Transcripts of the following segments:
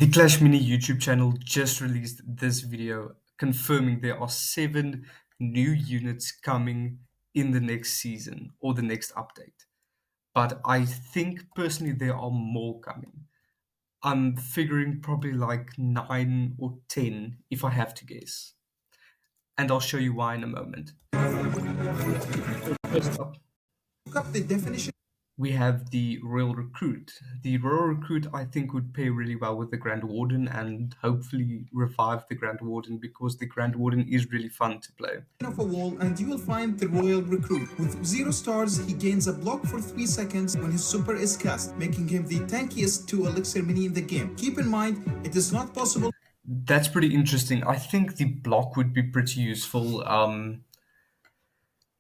The Clash Mini YouTube channel just released this video confirming there are 7 new units coming in the next season or the next update. But I think personally there are more coming. I'm figuring probably like 9 or 10 if I have to guess. And I'll show you why in a moment. So first up, Look up the definition we have the Royal Recruit. The Royal Recruit, I think, would pair really well with the Grand Warden and hopefully revive the Grand Warden because the Grand Warden is really fun to play. of a wall and you will find the Royal Recruit. With 0 stars, he gains a block for 3 seconds when his super is cast, making him the tankiest 2 elixir mini in the game. Keep in mind, it is not possible. That's pretty interesting. I think the block would be pretty useful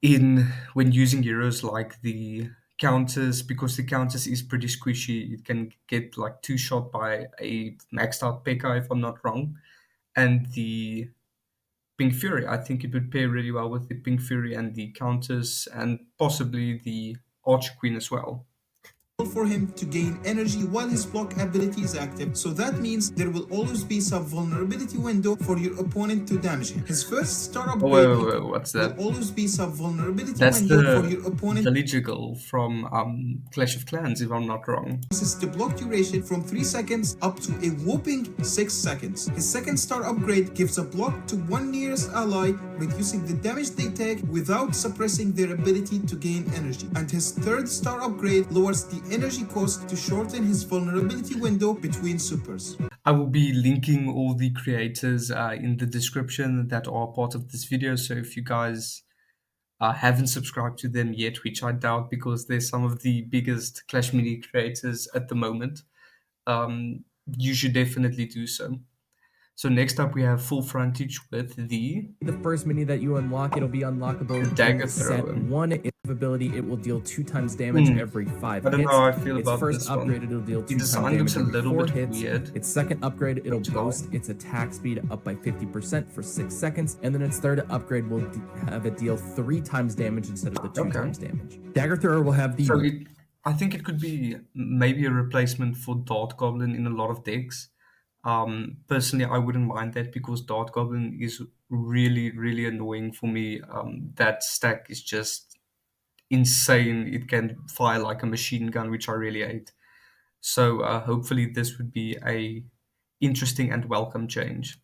in when using heroes like the Countess, because the Countess is pretty squishy. It can get like 2-shot by a maxed out P.E.K.K.A. if I'm not wrong. And the Pink Fury, I think it would pair really well with the Pink Fury and the Countess and possibly the Archer Queen as well. For him to gain energy while his block ability is active, so that means there will always be some vulnerability window for your opponent to damage him. His first star upgrade What's will that? always be some vulnerability That's window for your the opponent. Villager girl from Clash of Clans, if I'm not wrong. Increases the block duration from 3 seconds up to a whopping 6 seconds. His second star upgrade gives a block to one nearest ally, reducing the damage they take without suppressing their ability to gain energy. And his third star upgrade lowers the energy cost to shorten his vulnerability window between supers. I will be linking all the creators in the description that are part of this video, so if you guys haven't subscribed to them yet, which I doubt because they're some of the biggest Clash Mini creators at the moment, you should definitely do so. So next up we have full frontage with the first mini that you unlock, it'll be unlockable Dagger in set Thrower. 1. Its ability, it will deal 2 times damage every 5 I don't hits. know how I feel Its about first this upgrade, one. it'll deal 2 The times design damage looks a every little 4 bit hits. weird. Its second upgrade, it'll As well. boost its attack speed up by 50% for 6 seconds. And then its third upgrade will have it deal 3 times damage instead of the 2 times damage. Dagger Thrower will have the... So I think it could be maybe a replacement for Dart Goblin in a lot of decks. Personally, I wouldn't mind that because Dart Goblin is really, really annoying for me. That stack is just insane. It can fire like a machine gun, which I really hate. So hopefully this would be a interesting and welcome change.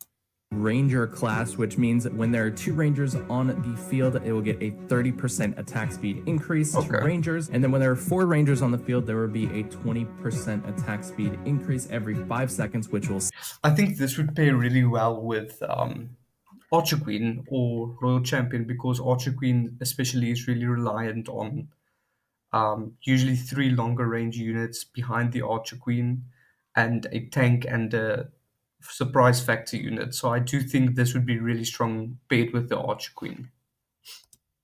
Ranger class, which means that when there are 2 rangers on the field, it will get a 30% attack speed increase to rangers. And then when there are 4 rangers on the field, there will be a 20% attack speed increase every 5 seconds, which will... I think this would pair really well with Archer Queen or Royal Champion because Archer Queen especially is really reliant on usually 3 longer range units behind the Archer Queen and a tank and a surprise factor unit. So I do think this would be really strong paired with the Archer Queen.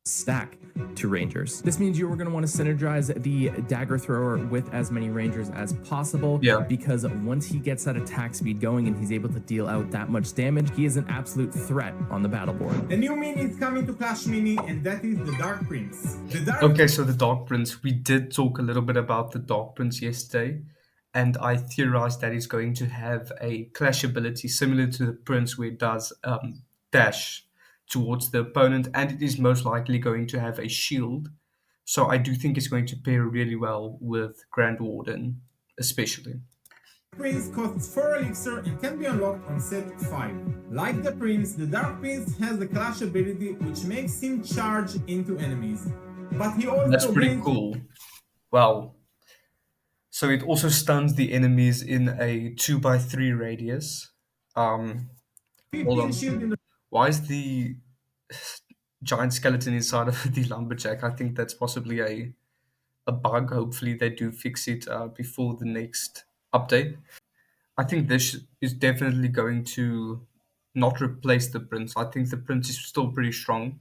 Stack to rangers. This means you are going to want to synergize the Dagger Thrower with as many rangers as possible, because once he gets that attack speed going and he's able to deal out that much damage, he is an absolute threat on the battle board. A new mini is coming to Clash Mini, and that is the Dark Prince. Okay, so the Dark Prince, we did talk a little bit about the Dark Prince yesterday, and I theorized that he's going to have a clash ability similar to the Prince where it does dash towards the opponent, and it is most likely going to have a shield. So I do think it's going to pair really well with Grand Warden, especially. Prince costs 4 elixir and can be unlocked on set 5. Like the Prince, the Dark Prince has the Clash ability, which makes him charge into enemies. But he also... That's pretty cool. Wow. So it also stuns the enemies in a 2x3 radius. Hold on. Why is the giant skeleton inside of the lumberjack? I think that's possibly a bug. Hopefully they do fix it before the next update. I think this is definitely going to not replace the Prince. I think the Prince is still pretty strong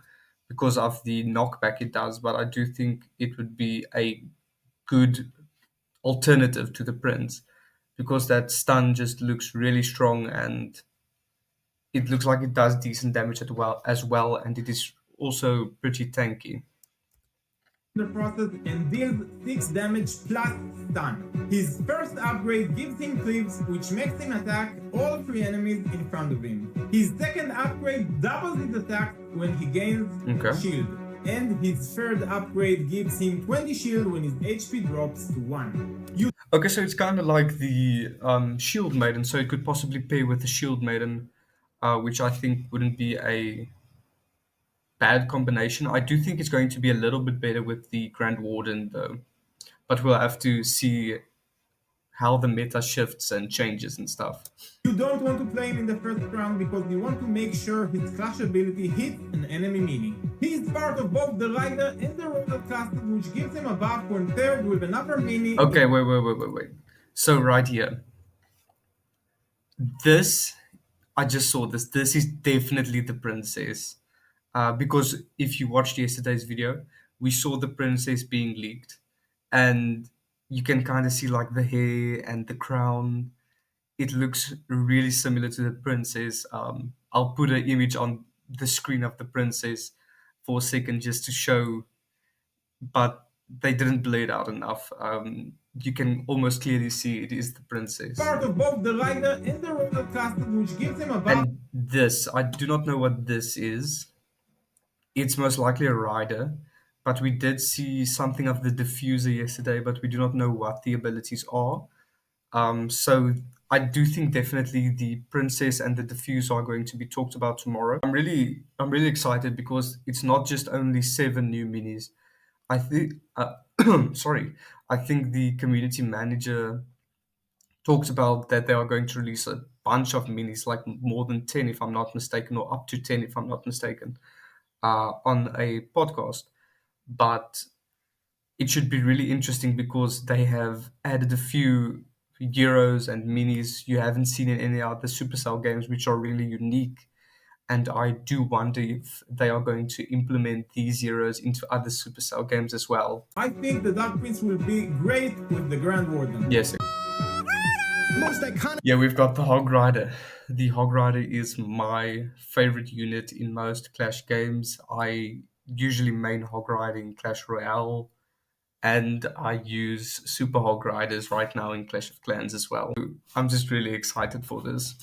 because of the knockback it does, but I do think it would be a good alternative to the Prince because that stun just looks really strong and it looks like it does decent damage as well, and it is also pretty tanky. the process and deals 6 damage plus stun. His first upgrade gives him cleaves, which makes him attack all 3 enemies in front of him. His second upgrade doubles his attack when he gains shield. And his third upgrade gives him 20 shield when his HP drops to 1. Okay, so it's kind of like the Shield Maiden, so it could possibly pair with the Shield Maiden, which I think wouldn't be a bad combination. I do think it's going to be a little bit better with the Grand Warden, though. But we'll have to see how the meta shifts and changes and stuff. You don't want to play him in the first round because you want to make sure his clash ability hits an enemy mini. He is part of both the Rider and the Royal classes, which gives him a buff when paired with another mini. Okay, wait. So right here. This, I just saw this. This is definitely the princess. Because if you watched yesterday's video, we saw the princess being leaked. And you can kind of see like the hair and the crown. It looks really similar to the princess. I'll put an image on the screen of the princess for a second just to show, but they didn't blur it out enough. You can almost clearly see it is the princess. Part of both the Rider and the Royal classes, which gives him a buff. And this, I do not know what this is. It's most likely a rider, but we did see something of the diffuser yesterday, but we do not know what the abilities are. So I do think definitely the princess and the diffuser are going to be talked about tomorrow. I'm really excited because it's not just only 7 new minis. I think I think the community manager talked about that they are going to release a bunch of minis, like more than 10 if I'm not mistaken, or up to 10 if I'm not mistaken, on a podcast. But it should be really interesting because they have added a few Euros and minis you haven't seen in any other Supercell games, which are really unique. And I do wonder if they are going to implement these Euros into other Supercell games as well. I think the Dark Prince will be great with the Grand Warden. Yes. Most iconic. Yeah, we've got the Hog Rider. The Hog Rider is my favorite unit in most Clash games. I usually main Hog Rider in Clash Royale, and I use Super Hog Riders right now in Clash of Clans as well. I'm just really excited for this.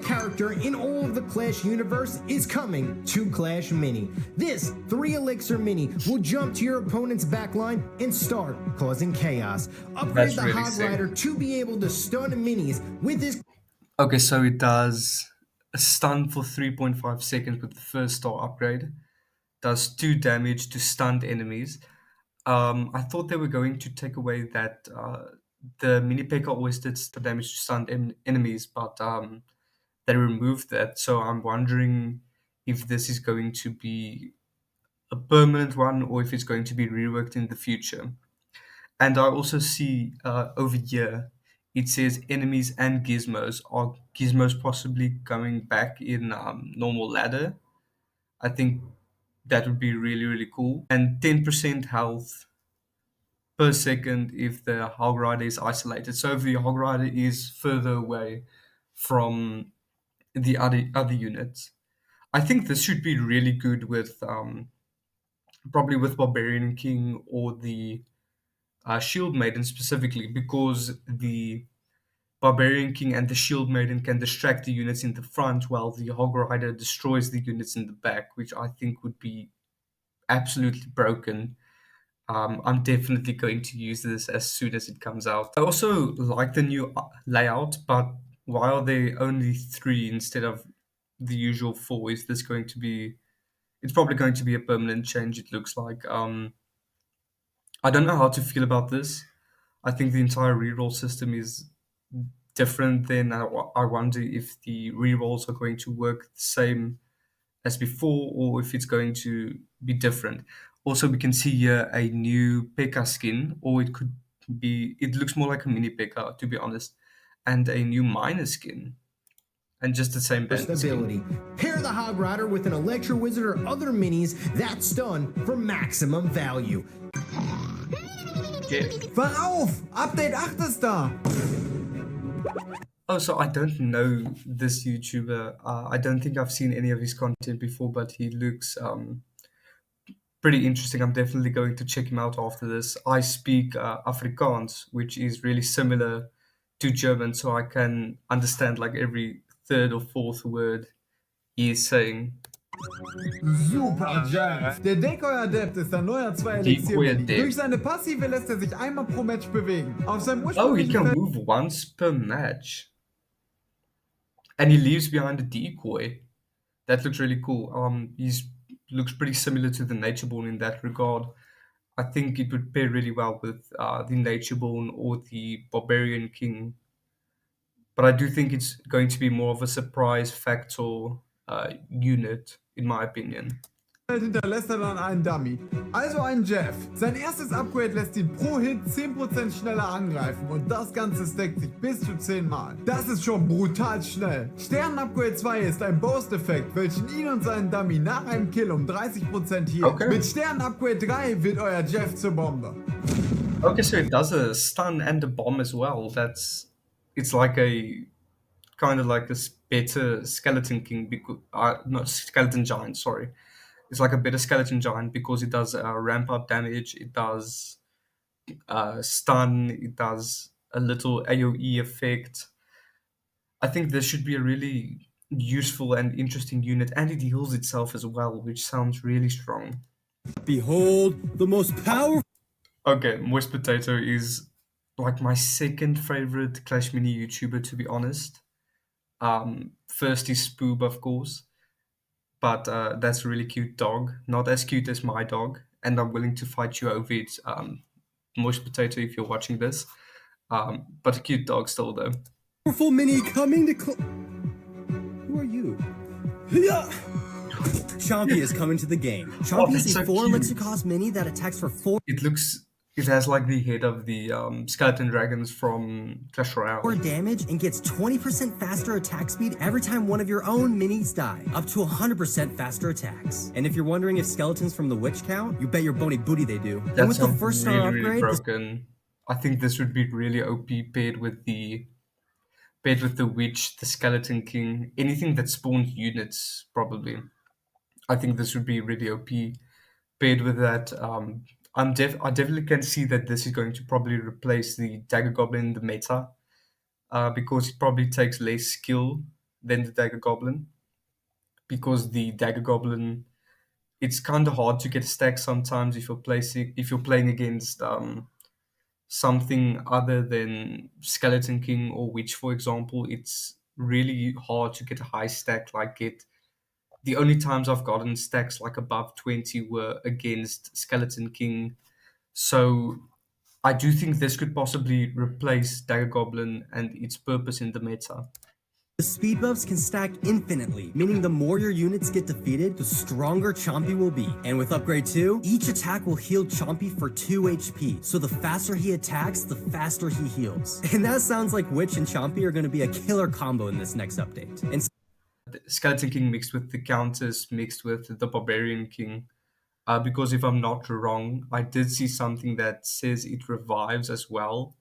Character in all of the Clash universe is coming to Clash Mini. This 3 elixir mini will jump to your opponent's backline and start causing chaos. Upgrade the Hog Rider to be able to stun minis with this. Okay, so it does a stun for 3.5 seconds with the first star upgrade. Does 2 damage to stunned enemies. I thought they were going to take away that the mini P.E.K.K.A always did damage to stunned enemies, but they removed that. So I'm wondering if this is going to be a permanent one or if it's going to be reworked in the future. And I also see over here, it says enemies and gizmos. Are gizmos possibly coming back in normal ladder? I think that would be really, really cool. And 10% health per second if the Hog Rider is isolated. So if the Hog Rider is further away from the other units. I think this should be really good with probably with Barbarian King or the Shield Maiden specifically, because the Barbarian King and the Shield Maiden can distract the units in the front while the Hog Rider destroys the units in the back, which I think would be absolutely broken. I'm definitely going to use this as soon as it comes out. I also like the new layout, but why are there only 3 instead of the usual 4? Is this going to be... It's probably going to be a permanent change, it looks like. I don't know how to feel about this. I think the entire reroll system is different. Then I wonder if the rerolls are going to work the same as before or if it's going to be different. Also, we can see here a new P.E.K.K.A skin, or it could be... It looks more like a mini P.E.K.K.A, to be honest. And a new miner skin, and just the same ability. Pair the Hog Rider with an Electro Wizard or other minis that stun for maximum value. Wach auf! Update 8 ist da! Oh, so I don't know this YouTuber. I don't think I've seen any of his content before, but he looks pretty interesting. I'm definitely going to check him out after this. I speak Afrikaans, which is really similar to German, so I can understand like every third or fourth word he is saying. Super Jeff! Der Decoy-Adept ist ein neuer Decoy-Adept. 2-Elixier-Mini. Durch seine Passive lässt er sich einmal pro Match bewegen. Auf seinem Oh, he ursprünglichen can Feld move once per match. And he leaves behind a decoy. That looks really cool. He's looks pretty similar to the Natureborn in that regard. I think it would pair really well with the Natureborn or the Barbarian King. But I do think it's going to be more of a surprise factor unit, in my opinion. hinterlässt er dann einen Dummy. Also einen Jeff. Sein erstes Upgrade lässt ihn pro Hit 10% schneller angreifen und das Ganze stackt sich bis zu 10 Mal. Das ist schon brutal schnell. Stern-Upgrade 2 ist ein Burst-Effekt, welchen ihn und seinen Dummy nach einem Kill um 30% hielt. Okay. Mit Stern-Upgrade 3 wird euer Jeff zur Bombe. Okay, so it does a stun and a bomb as well. It's like a kind of like a better Skeleton King, because not Skeleton Giant, sorry. It's like a better Skeleton Giant because it does ramp up damage, it does stun, it does a little AoE effect. I think this should be a really useful and interesting unit, and it heals itself as well, which sounds really strong. Behold the most powerful. Okay, Moist Potato is like my second favorite Clash Mini YouTuber, to be honest. First is Spoob, of course, but that's a really cute dog. Not as cute as my dog, and I'm willing to fight you over it, Moist Potato, if you're watching this. But a cute dog still, though. Powerful mini coming to. Who are you? Chompy is coming to the game. Chompy is a so 4 cute. elixir cost mini that attacks for 4 It has like the head of the skeleton dragons from Clash Royale. damage and gets 20% faster attack speed every time one of your own minis die, up to 100% faster attacks. And if you're wondering if skeletons from the witch count, you bet your bony booty they do. That and with the sounds first really, star really upgrade, this broken. I think this would be really OP paired with the witch, the skeleton king, anything that spawns units, probably. I think this would be really OP paired with that. I definitely can see that this is going to probably replace the Dagger Goblin in the meta, because it probably takes less skill than the Dagger Goblin. Because the Dagger Goblin, it's kind of hard to get a stack sometimes if you're playing against something other than Skeleton King or Witch, for example. It's really hard to get a high stack. The only times I've gotten stacks like above 20 were against Skeleton King. So I do think this could possibly replace Dagger Goblin and its purpose in the meta. The speed buffs can stack infinitely, meaning the more your units get defeated, the stronger Chompy will be. And with upgrade 2, each attack will heal Chompy for 2 HP, so the faster he attacks, the faster he heals. And that sounds like Witch and Chompy are going to be a killer combo in this next update. And The Skeleton King mixed with the Countess, mixed with the Barbarian King. Because if I'm not wrong, I did see something that says it revives as well.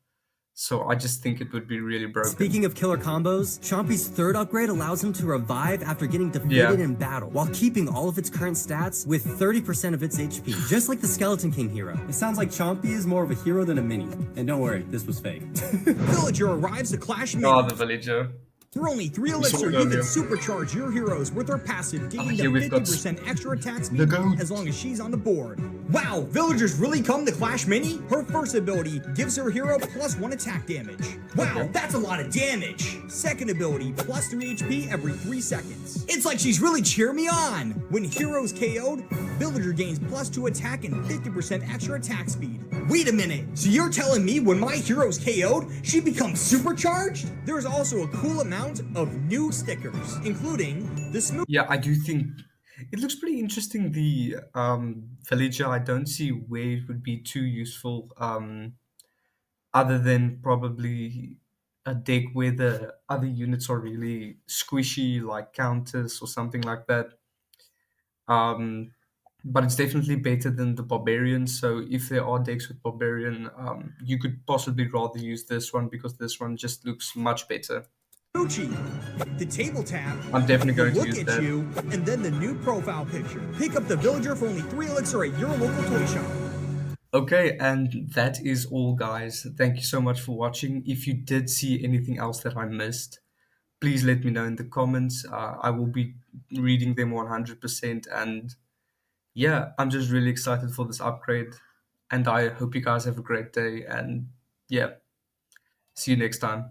So I just think it would be really broken. speaking of killer combos, Chompy's third upgrade allows him to revive after getting defeated in battle, while keeping all of its current stats with 30% of its HP, just like the Skeleton King hero. It sounds like Chompy is more of a hero than a mini. And don't worry, this was fake. Villager arrives to Clash Mini. Oh, the villager. For only 3 saw elixir, it you earlier. can supercharge your heroes with their passive, giving here them we've got 50% extra attack the speed goat. as long as she's on the board. Wow, villagers really come to Clash Mini? Her first ability gives her hero +1 attack damage. Wow, Okay. that's a lot of damage. Second ability, +3 HP every 3 seconds. It's like she's really cheering me on. When heroes KO'd, villager gains +2 attack and 50% extra attack speed. Wait a minute, so you're telling me when my hero's KO'd, she becomes supercharged? There's also a cool amount of new stickers, including the smooth Yeah, I do think it looks pretty interesting. The villager, I don't see where it would be too useful, other than probably a deck where the other units are really squishy, like Countess or something like that. But it's definitely better than the Barbarian. So if there are decks with Barbarian, you could possibly rather use this one because this one just looks much better. Gucci. The table tab, I'm definitely the going to look use at that. you, and then the new profile picture. Pick up the villager for only 3 elixir at your local toy shop. Okay, and that is all, guys. Thank you so much for watching. If you did see anything else that I missed, please let me know in the comments. I will be reading them 100%. And yeah, I'm just really excited for this upgrade. And I hope you guys have a great day. And yeah, see you next time.